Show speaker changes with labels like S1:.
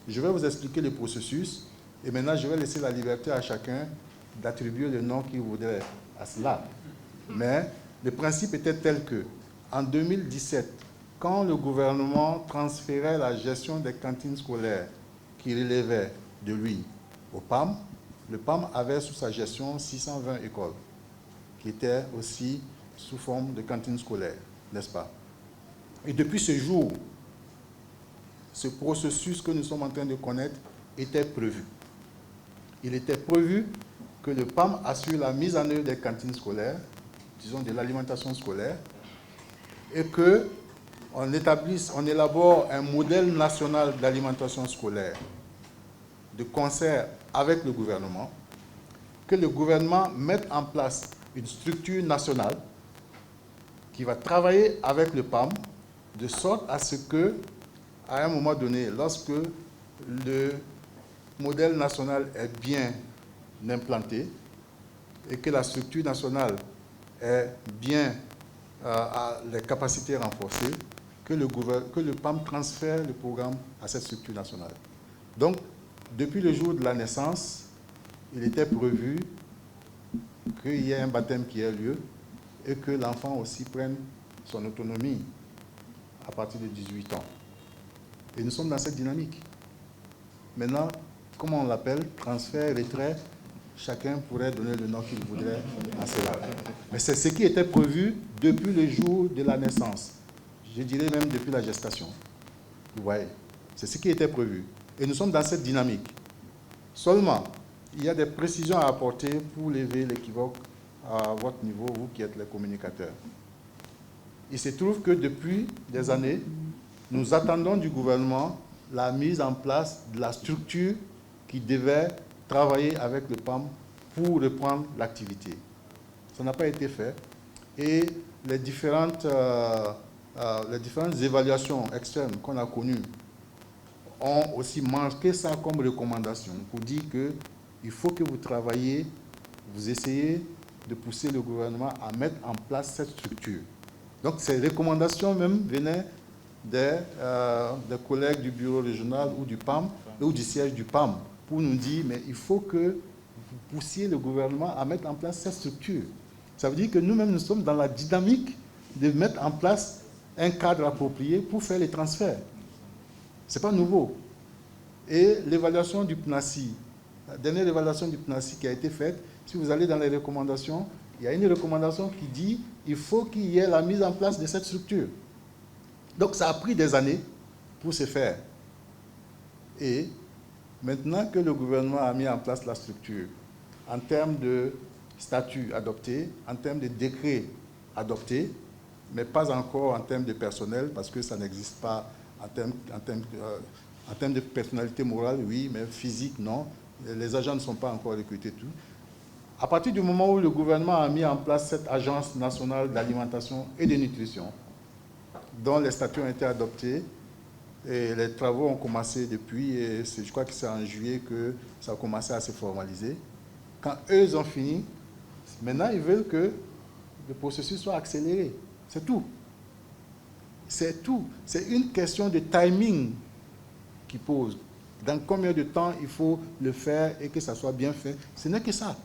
S1: Je vais vous expliquer le processus et maintenant je vais laisser la liberté à chacun d'attribuer le nom qu'il voudrait à cela. Mais le principe était tel que, en 2017, quand le gouvernement transférait la gestion des cantines scolaires qui relevait de lui au PAM, le PAM avait sous sa gestion 620 écoles qui étaient aussi sous forme de cantines scolaires, n'est-ce pas? Et depuis ce jour, ce processus que nous sommes en train de connaître était prévu. Il était prévu que le PAM assure la mise en œuvre des cantines scolaires, disons de l'alimentation scolaire, et qu'on élabore un modèle national d'alimentation scolaire de concert avec le gouvernement, que le gouvernement mette en place une structure nationale qui va travailler avec le PAM de sorte à ce que, à un moment donné, lorsque le modèle national est bien implanté et que la structure nationale est bien à les capacités renforcées, que le PAM transfère le programme à cette structure nationale. Donc, depuis le jour de la naissance, il était prévu qu'il y ait un baptême qui ait lieu et que l'enfant aussi prenne son autonomie à partir de 18 ans. Et nous sommes dans cette dynamique. Maintenant, comment on l'appelle? Transfert, retrait, chacun pourrait donner le nom qu'il voudrait à cela. Mais c'est ce qui était prévu depuis le jour de la naissance. Je dirais même depuis la gestation. Vous voyez, c'est ce qui était prévu. Et nous sommes dans cette dynamique. Seulement, il y a des précisions à apporter pour lever l'équivoque à votre niveau, vous qui êtes les communicateurs. Il se trouve que depuis des années, nous attendons du gouvernement la mise en place de la structure qui devait travailler avec le PAM pour reprendre l'activité. Ça n'a pas été fait. Et les différentes évaluations externes qu'on a connues ont aussi marqué ça comme recommandation pour dire qu'il faut que vous travaillez, vous essayez de pousser le gouvernement à mettre en place cette structure. Donc ces recommandations même venaient des collègues du bureau régional ou du PAM ou du siège du PAM pour nous dire mais il faut que vous poussiez le gouvernement à mettre en place cette structure. Ça veut dire que nous-mêmes nous sommes dans la dynamique de mettre en place un cadre approprié pour faire les transferts. Ce n'est pas nouveau. Et l'évaluation du PNACI, la dernière évaluation du PNACI qui a été faite, si vous allez dans les recommandations, il y a une recommandation qui dit qu'il faut qu'il y ait la mise en place de cette structure. Donc ça a pris des années pour se faire. Et maintenant que le gouvernement a mis en place la structure, en termes de statut adopté, en termes de décret adopté, mais pas encore en termes de personnel, parce que ça n'existe pas en termes de personnalité morale, oui, mais physique, non. Les agents ne sont pas encore recrutés, tout. À partir du moment où le gouvernement a mis en place cette agence nationale d'alimentation et de nutrition, dont les statuts ont été adoptés, et les travaux ont commencé depuis, et je crois que c'est en juillet que ça a commencé à se formaliser. Quand eux ont fini, maintenant ils veulent que le processus soit accéléré. C'est tout. C'est tout. C'est une question de timing qui pose. Dans combien de temps il faut le faire et que ça soit bien fait. Ce n'est que ça.